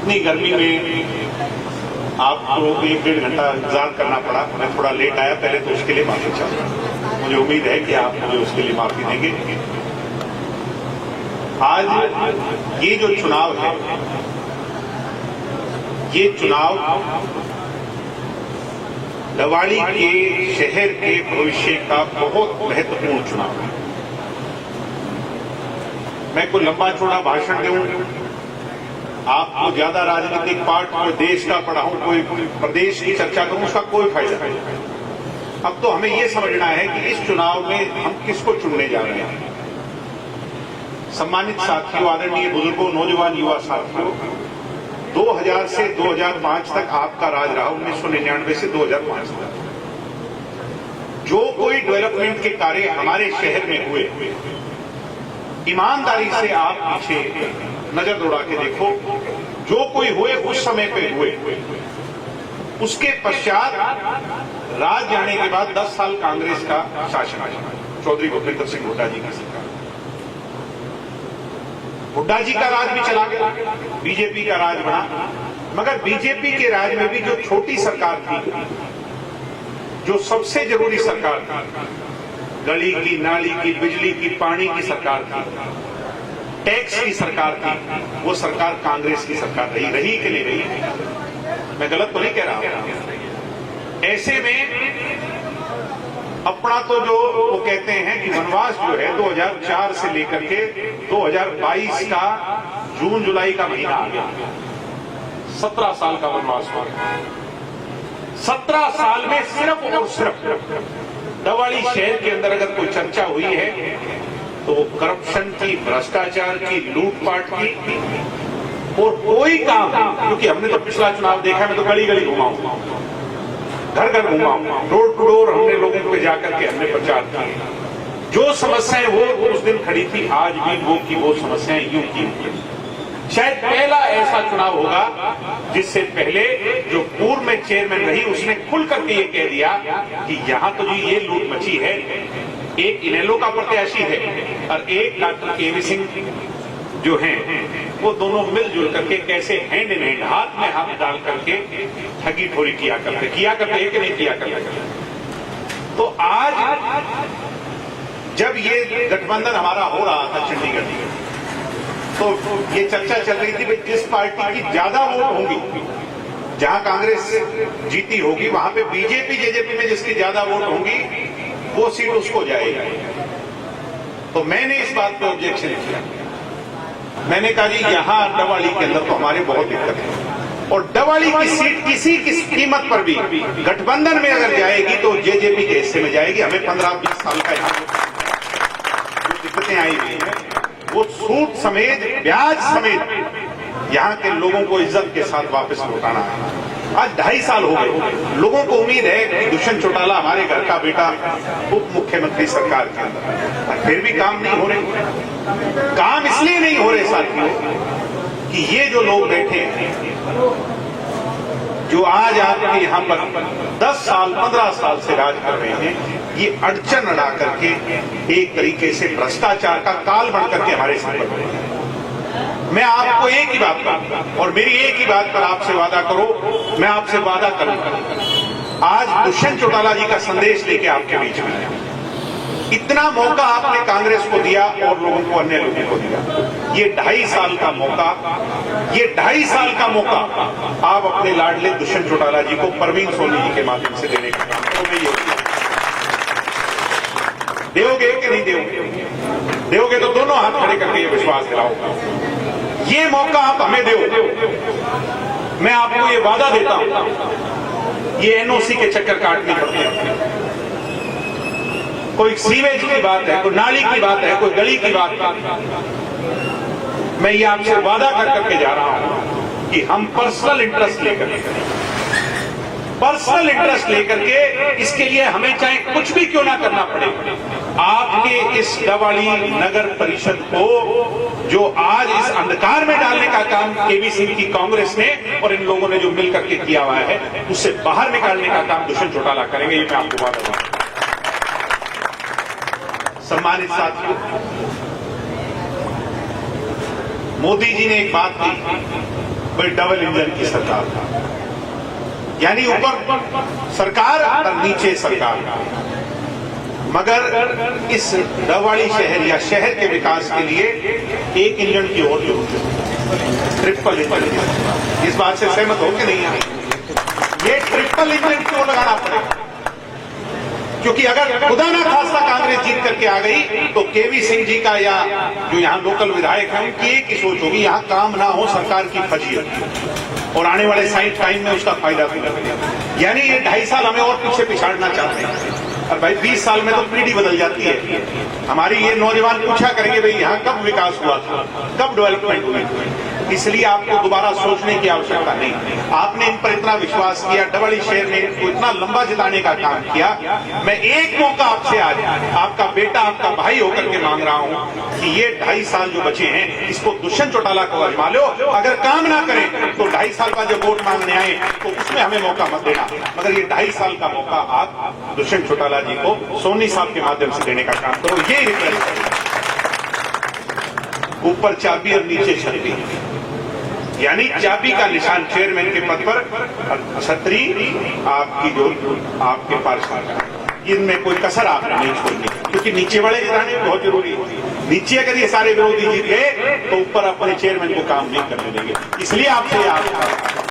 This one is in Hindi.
इतनी गर्मी में आपको 1-1.5 घंटा इंतजार करना पड़ा। मैं थोड़ा लेट आया, पहले तो उसके लिए माफी चाहता हूं। मुझे उम्मीद है कि आप मुझे उसके लिए माफी देंगे। आज ये जो चुनाव है, ये चुनाव दवाड़ी के शहर के भविष्य का बहुत महत्वपूर्ण चुनाव है। मैं कोई लंबा चौड़ा भाषण दूं, आपको ज्यादा राजनीतिक पार्ट कोई देश का पढ़ाऊं, कोई प्रदेश की चर्चा करूं, उसका कोई फायदा नहीं। अब तो हमें यह समझना है कि इस चुनाव में हम किसको चुनने जा रहे हैं। सम्मानित साथियों, आदरणीय बुजुर्गों, नौजवान युवा साथियों, 2000 से 2005 तक आपका राज रहा, 1999 से 2005 तक जो कोई डेवलपमेंट के कार्य हमारे शहर में हुए, ईमानदारी से आप पीछे नजर दौड़ा के देखो, जो कोई हुए उस समय पे हुए। उसके पश्चात राज जाने के बाद 10 साल कांग्रेस का शासन आया, चौधरी भूपेंद्र सिंह हुड्डा जी की सरकार। हुड्डा जी का राज भी चला गया, बीजेपी का राज बना। मगर बीजेपी के राज में भी जो छोटी सरकार थी, जो सबसे जरूरी सरकार थी, गली की, नाली की, बिजली की, पानी की सरकार थी, टैक्स की सरकार थी, वो सरकार कांग्रेस की सरकार रही कि नहीं रही? मैं गलत तो नहीं कह रहा हूं। ऐसे में अपना तो जो वो कहते हैं कि वनवास जो है 2004 से लेकर के 2022 का जून जुलाई का महीना आ गया, 17 साल का वनवास हुआ। 17 साल में सिर्फ और सिर्फ दवाड़ी शहर के अंदर अगर कोई चर्चा हुई है तो करप्शन की, भ्रष्टाचार की, लूटपाट की, और कोई काम, क्योंकि हमने तो पिछला चुनाव देखा, मैं तो गली गली घुमा हूं, घर घर घुमा हूं, डोर टू डोर हमने लोगों पे जाकर के हमने प्रचार किया। जो समस्याएं वो उस दिन खड़ी थी, आज भी वो की वो समस्याएं यूं की। शायद पहला ऐसा चुनाव होगा जिससे पहले जो पूर्व में चेयरमैन रही, उसने खुल करके ये कह दिया कि यहां तो जी ये लूट मची है, एक इनेलो का प्रत्याशी है और एक डॉक्टर केवी सिंह जो हैं, वो दोनों मिलजुल करके कैसे हैंड इन हैंड, हाथ में हाथ डाल करके ठगी ठोरी किया करते कि नहीं किया करते। तो आज जब ये गठबंधन हमारा हो रहा था चंडीगढ़, तो ये चर्चा चल रही थी कि जिस पार्टी की ज्यादा वोट होंगी, जहां कांग्रेस जीती होगी, वहां पे बीजेपी जेजेपी में जिसकी ज्यादा वोट होंगी वो सीट उसको जाएगी। तो मैंने इस बात पर ऑब्जेक्शन किया। मैंने कहा जी यहां दवाड़ी के अंदर तो हमारे बहुत दिक्कत है, और दवाड़ी की सीट किसी की कीमत पर भी गठबंधन में अगर जाएगी तो जेजेपी के हिस्से में जाएगी। हमें 15-20 साल का यहाँ दिक्कतें आई हुई है, वो सूद समेत, ब्याज समेत यहाँ के लोगों को इज्जत के साथ वापस लौटाना है। आज 2.5 साल हो गए, लोगों को उम्मीद है कि दुष्यंत चौटाला हमारे घर का बेटा उप मुख्यमंत्री सरकार के अंदर, फिर भी काम नहीं हो रहे। काम इसलिए नहीं हो रहे साथियों कि ये जो लोग बैठे हैं, जो आज आपके यहाँ पर 10 साल 15 साल से राज कर रहे हैं, ये अड़चन अड़ा करके एक तरीके से भ्रष्टाचार का काल बन करके हमारे सामने खड़े हैं। मैं आपको एक ही बात कहूंगा, और मेरी एक ही बात पर आपसे वादा करो, मैं आपसे वादा करूंगा, आज दुष्यंत चौटाला जी का संदेश लेके आपके बीच में आया। इतना मौका आपने कांग्रेस को दिया और लोगों को, अन्य लोगों को दिया। ये 2.5 साल का मौका, ये 2.5 साल का मौका आप अपने लाडले दुष्यंत चौटाला जी को परवीन सोनी जी के माध्यम से देने का काम करो। ये देओगे कि नहीं देओगे? देओगे तो दोनों हाथ खड़े करके ये विश्वास दिलाओ, ये मौका आप हमें दो। मैं आपको ये वादा देता हूं, ये एनओसी के चक्कर काटने पड़ते हैं। कोई सीवेज की बात है, कोई नाली की बात है, कोई गली की बात है, मैं ये आपसे वादा कर करके जा रहा हूं कि हम पर्सनल इंटरेस्ट लेकर के इसके लिए हमें चाहे कुछ भी क्यों ना करना पड़े, आपके इस दवाड़ी नगर परिषद को जो आज इस अंधकार में डालने का काम केवी सिंह की कांग्रेस ने और इन लोगों ने जो मिलकर के किया हुआ है, उससे बाहर निकालने का काम दुष्यंत चौटाला करेंगे, ये मैं आपको वादा दूंगा। सम्मानित साथियों, मोदी जी ने एक बात की भाई डबल इंजन की सरकार, यानी ऊपर सरकार और नीचे सरकार। मगर इस डबवाड़ी शहर या शहर के विकास के लिए एक इंजन की और जरूरत है, ट्रिपल इंजन। इस बात से सहमत हो कि नहीं? ये ट्रिपल इंजन क्यों लगाना पड़ेगा? क्योंकि अगर खुदा ना खास्ता कांग्रेस जीत करके आ गई तो केवी सिंह जी का या जो यहाँ लोकल विधायक हैं उनकी एक ही सोच होगी, यहाँ काम ना हो, सरकार की फजीयत, और आने वाले टाइम में उसका फायदा भी। यानी ये 2.5 साल हमें और पीछे पिछाड़ना चाहते हैं। और भाई 20 साल में तो पीढ़ी बदल जाती है। हमारी ये नौजवान पूछा करेंगे भाई यहाँ कब विकास हुआ था, कब डेवलपमेंट हुई। इसलिए आपको दोबारा सोचने की आवश्यकता नहीं। आपने इन पर इतना विश्वास किया, डबवाड़ी शहर ने इनको इतना लंबा जिताने का काम किया। मैं एक मौका आपसे आज आपका बेटा, आपका भाई होकर के मांग रहा हूं कि ये 2.5 साल जो बचे हैं इसको दुष्यंत चौटाला को आजमा लो। अगर काम ना करें तो 2.5 साल का जब वोट मांगने आए तो उसमें हमें मौका मत देना, मगर ये 2.5 साल का मौका आप दुष्यंत चौटाला जी को सोनी साहब के माध्यम से देने का काम करो। ये रिक्वेस्ट, ऊपर चाबी और नीचे छतरी, यानी चाबी का निशान चेयरमैन के पद पर, छतरी आपकी जो आपके पार्षद, इनमें कोई कसर आपने नहीं छोड़नी, क्योंकि नीचे वाले जिताने बहुत जरूरी है। नीचे अगर ये सारे विरोधी जीत गए तो ऊपर अपने चेयरमैन को काम नहीं करने देंगे। इसलिए आपसे